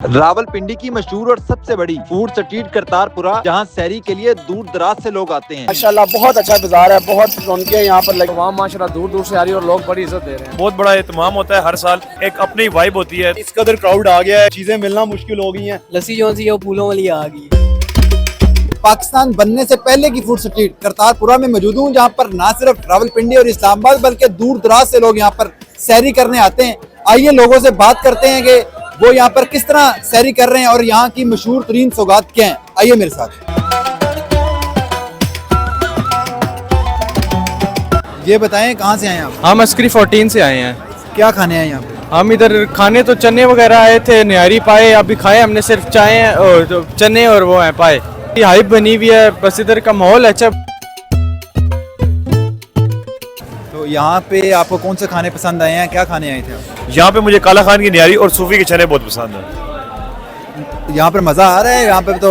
रावलपिंडी की मशहूर और सबसे बड़ी फूड स्ट्रीट करतारपुरा, जहां सैरी के लिए दूर दराज से लोग आते हैं। माशाल्लाह बहुत अच्छा बाजार है, बहुत रौनकें हैं यहाँ पर लगी। वहाँ माशाल्लाह दूर दूर से आ रही है और लोग बड़ी इज्जत दे रहे हैं। बहुत बड़ा एहतमाम होता है हर साल, एक अपनी वाइब होती है। इस कदर क्राउड आ गया है, चीजें मिलना मुश्किल हो गई हैं। लस्सी जो सी वो फूलों वाली आ गई। पाकिस्तान बनने से पहले की फूड स्ट्रीट करतारपुरा में मौजूद हूँ, जहाँ पर न सिर्फ रावलपिंडी और इस्लामाबाद बल्कि दूर दराज से लोग यहाँ पर सैरी करने आते हैं। आइए लोगों से बात करते हैं कि वो यहाँ पर किस तरह सैरी कर रहे हैं और यहाँ की मशहूर तरीन सौगात क्या है। आइए मेरे साथ। ये बताएं कहाँ से आए हैं आप? हम अस्करी 14 से आए हैं। क्या खाने आए यहाँ पे? हम इधर खाने तो चने वगैरह आए थे, निहारी पाए, अभी खाए हमने सिर्फ चाय और चने और वो है पाए। हाइप बनी हुई है, बस इधर का माहौल अच्छा। तो यहाँ पे आपको कौन से खाने पसंद आए हैं, क्या खाने आए थे आप? यहाँ पे मुझे काला खान की निहारी और सूफी के चने बहुत पसंद है। यहाँ पर मज़ा आ रहा है। यहाँ पे तो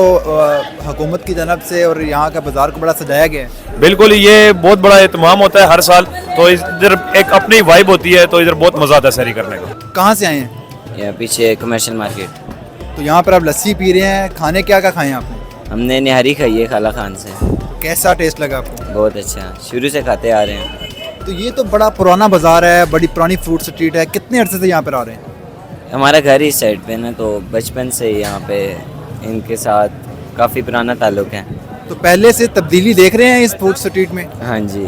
हुकूमत की तरफ से और यहाँ का बाजार को बड़ा सजाया गया है। बिल्कुल, ये बहुत बड़ा एहतमाम होता है हर साल, तो इधर एक अपनी वाइब होती है, तो इधर बहुत मजा आता है सैरी करने का। कहाँ से आए हैं? यहाँ पीछे कमर्शियल मार्केट। तो यहाँ पर आप लस्सी पी रहे हैं, खाने क्या क्या खाए हैं आपने? हमने निहारी खाई है काला खान से। कैसा टेस्ट लगा आपको? बहुत अच्छा, शुरू से खाते आ रहे हैं। तो ये तो बड़ा पुराना बाजार है, बड़ी पुरानी फूड स्ट्रीट है। कितने अरसे से यहाँ पर आ रहे हैं? हमारा घर इस साइड पे ना, तो बचपन से ही यहाँ पे इनके साथ काफ़ी पुराना ताल्लुक है। तो पहले से तब्दीली देख रहे हैं इस फूड स्ट्रीट में? हाँ जी,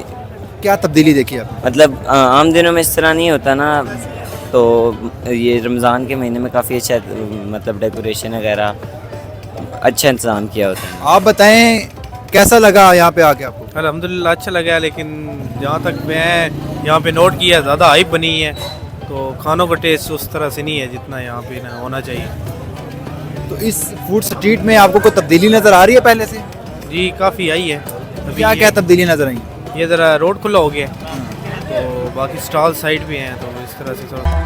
क्या तब्दीली देखी आप? मतलब आम दिनों में इस तरह नहीं होता ना, तो ये रमज़ान के महीने में काफ़ी अच्छा मतलब डेकोरेशन वगैरह अच्छा इंतज़ाम किया होता है। आप बताएं कैसा लगा यहाँ पे आके आपको? अल्हम्दुलिल्लाह अच्छा लगा, लेकिन जहाँ तक मैं यहाँ पे नोट किया ज़्यादा हाइप बनी है, तो खानों का टेस्ट उस तरह से नहीं है जितना यहाँ पे ना होना चाहिए। तो इस फूड स्ट्रीट में आपको कोई तब्दीली नज़र आ रही है पहले से? जी काफ़ी आई है। अभी क्या क्या तब्दीली नज़र आई? ये ज़रा रोड खुला हो गया, तो बाकी स्टॉल साइड भी हैं, तो इस तरह से थोड़ा।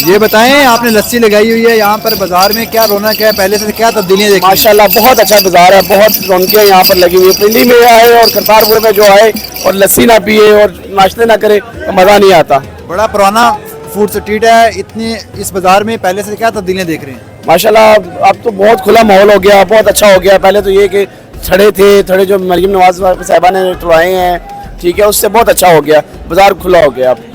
ये बताएं आपने लस्सी लगाई हुई है यहाँ पर बाजार में, क्या रौनक है? पहले से क्या तब्दीलियाँ देखी? माशाल्लाह बहुत अच्छा बाजार है, बहुत रौनकें यहाँ पर लगी हुई है। पिंडी में आए और करतारपुर में जो आए और लस्सी ना पिए और नाश्ते ना करे तो मज़ा नहीं आता। बड़ा पुराना फूड स्ट्रीट है, इतने इस बाजार में पहले से क्या तब्दीलियाँ देख रहे हैं? माशाल्लाह अब तो बहुत खुला माहौल हो गया, बहुत अच्छा हो गया। पहले तो ये कि थड़े थे, थड़े जो मरीम नवाज साहिबा ने तोड़ाए हैं, ठीक है, उससे बहुत अच्छा हो गया, बाजार खुला हो गया अब।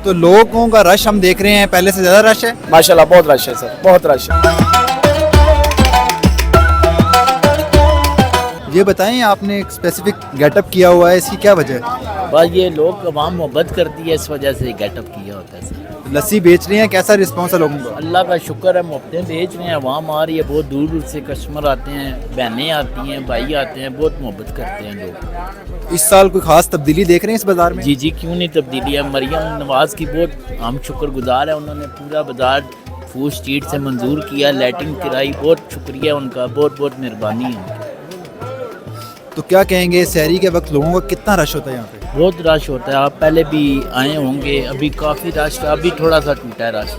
तो लोगों का रश हम देख रहे हैं, पहले से ज़्यादा रश है? माशाल्लाह बहुत रश है सर, बहुत रश है। ये बताएं आपने एक स्पेसिफिक गेटअप किया हुआ है, इसकी क्या वजह है? बस ये लोग अवाम मोहब्बत करती है, इस वजह से गेटअप किया होता है सर। लस्सी बेच रही हैं, कैसा रिस्पॉन्स है लोगों का? अल्लाह का शुक्र है, मुफ्तें बेच रहे हैं, अवाम आ रही है, बहुत दूर दूर से कस्टमर आते हैं, बहनें आती हैं, भाई आते हैं, बहुत मोहब्बत करते हैं लोग। इस साल कोई खास तब्दीली देख रहे हैं इस बाजार में? जी जी, क्यों नहीं तब्दीली है। मरियम नवाज की बहुत हम शुक्रगुजार है, उन्होंने पूरा बाजार फूड स्ट्रीट से मंजूर किया, लाइटिंग कराई, बहुत शुक्रिया उनका, बहुत बहुत मेहरबानी है उनकी। तो क्या कहेंगे, सैरी के वक्त लोगों का कितना रश होता है यहाँ पे? बहुत रश होता है, आप पहले भी आए होंगे, अभी काफ़ी रश था, अभी थोड़ा सा टूटा है रश।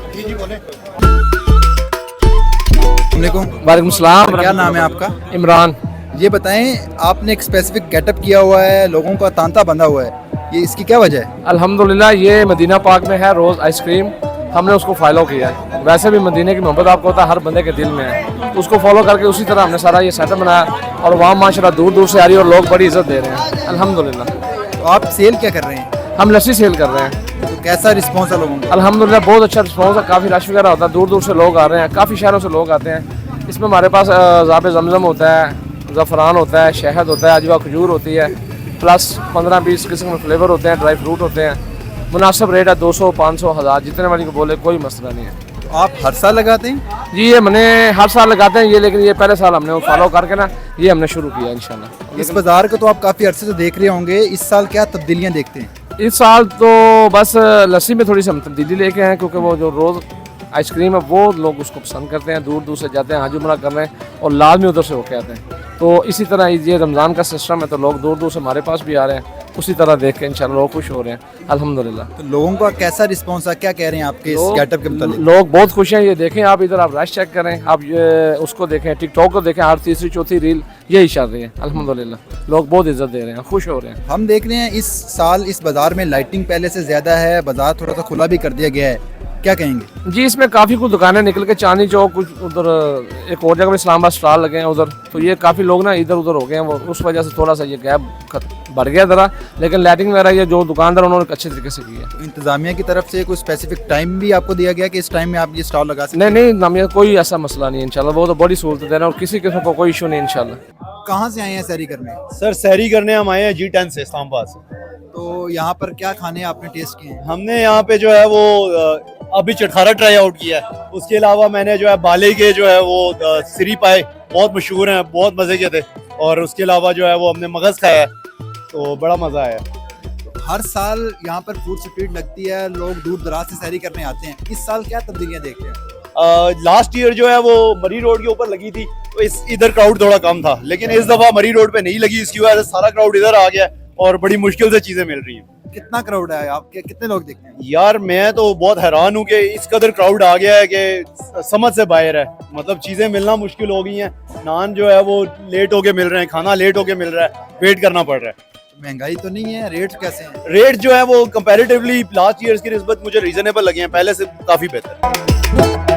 वालेकुम सलाम। क्या नाम है आपका? इमरान। ये बताएं आपने एक स्पेसिफिक गेटअप किया हुआ है, लोगों का तांता बंधा हुआ है, ये इसकी क्या वजह है? अल्हम्दुलिल्लाह ये मदीना पाक में है रोज़ आइसक्रीम, हमने उसको फॉलो किया है। वैसे भी मदीने की मोहब्बत आपको होता है, हर बंदे के दिल में है, तो उसको फॉलो करके उसी तरह हमने सारा ये सेटअप बनाया, और वहाँ माशाल्लाह दूर दूर से आ रही है और लोग बड़ी इज्जत दे रहे हैं अल्हम्दुलिल्लाह। तो आप सेल क्या कर रहे हैं? हम लस्सी सेल कर रहे हैं। तो कैसा रिस्पॉन्स है लोगों का? अल्हम्दुलिल्लाह बहुत अच्छा रिस्पॉन्स है, काफ़ी रश वगैरह होता है, दूर दूर से लोग आ रहे हैं, काफ़ी शहरों से लोग आते हैं। इसमें हमारे पास ज़ाब ज़मज़म होता है, ज़फ़रान होता है, शहद होता है, अजवा खजूर होती है, प्लस 15-20 किस्म के फ्लेवर होते हैं, ड्राई फ्रूट होते हैं। मुनासिब रेट है, 200, 500, 1000 जितने वाली को बोले, कोई मसला नहीं है। तो आप हर साल लगाते हैं? जी ये मैंने हर साल लगाते हैं ये, लेकिन ये पहले साल हमने फॉलो करके ना ये हमने शुरू किया इंशाल्लाह। इस बाजार को तो आप काफ़ी अरसे से देख रहे होंगे, इस साल क्या तब्दीलियाँ देखते हैं? इस साल तो बस लस्सी में थोड़ी सी हम तब्दीली लेके आए, क्योंकि वो जो रोज़ आइसक्रीम है वो लोग उसको पसंद करते हैं, दूर दूर से जाते हैं, हाजुमरा कर रहे हैं और लाजमी उधर से होके आते हैं। तो इसी तरह ये रमज़ान का सिस्टम है, तो लोग दूर दूर से हमारे पास भी आ रहे हैं, उसी तरह देख के इंशाल्लाह लोग खुश हो रहे हैं अल्हम्दुलिल्लाह। तो लोगों का कैसा रिस्पॉन्स है, क्या कह रहे हैं आपके इस गेटअप के मुताबिक? लोग बहुत खुश हैं। ये देखें आप इधर, आप रश चेक करें, आप ये उसको देखें, टिकटॉक को देखें, हर तीसरी चौथी रील यही चल रही है अल्हम्दुलिल्लाह। लोग बहुत इज्जत दे रहे हैं, खुश हो रहे हैं। हम देख रहे हैं इस साल इस बाजार में लाइटिंग पहले से ज्यादा है, बाजार थोड़ा सा खुला भी कर दिया गया है, क्या कहेंगे? जी इसमें काफ़ी कुछ दुकानें निकल के, चांदनी चौक कुछ उधर, एक और जगह में इस्लामाबाद स्टॉल लगे हैं उधर, तो ये काफ़ी लोग ना इधर उधर हो गए हैं, वो उस वजह से थोड़ा सा ये गैप बढ़ गया ज़रा। लेकिन लाइटिंग वगैरह ये जो दुकानदार उन्होंने अच्छे तरीके से की है। तो इंतजामिया की तरफ से कोई स्पेसिफिक टाइम भी आपको दिया गया कि इस टाइम में आप ये स्टॉल लगा सकते नहीं नहीं नामिया, कोई ऐसा मसला नहीं है इंशाल्लाह। वो तो बड़ी सहूलत दे रहे हैं और किसी किस्म का कोई इशू नहीं इंशाल्लाह। हैं? कहाँ से आए हैं सैरी करने? सर सहरी करने हम आए हैं G10 से, इस्लामाबाद से। तो यहाँ पर क्या खाने आपने टेस्ट किए हैं? हमने यहाँ पे जो है वो अभी चटखारा ट्राई आउट किया है। उसके अलावा मैंने जो है बाले के जो है वो सिरी पाए बहुत मशहूर हैं, बहुत मज़े के थे। और उसके अलावा जो है वो हमने मगज़ खाया है, तो बड़ा मज़ा आया। हर साल यहाँ पर फूड स्ट्रीट लगती है, लोग दूर दराज से सैरी करने आते हैं। इस साल क्या तब्दीलियाँ देख रहे हैं? लास्ट ईयर जो है वो मरी रोड के ऊपर लगी थी, तो इधर क्राउड थोड़ा कम था, लेकिन इस दफ़ा मरी रोड पे नहीं लगी, इसकी वजह से सारा क्राउड इधर आ गया और बड़ी मुश्किल से चीज़ें मिल रही हैं। कितना क्राउड है आपके, कितने लोग देखते हैं? यार मैं तो बहुत हैरान हूँ कि इस कदर क्राउड आ गया है कि समझ से बाहर है। मतलब चीज़ें मिलना मुश्किल हो गई हैं, नान जो है वो लेट होके मिल रहे हैं, खाना लेट होके मिल रहा है, वेट करना पड़ रहा है। महंगाई तो नहीं है? रेट कैसे हैं? रेट जो है वो कंपैरेटिवली लास्ट ईयर्स की निस्बत मुझे रीजनेबल लगे हैं, पहले से काफ़ी बेहतर।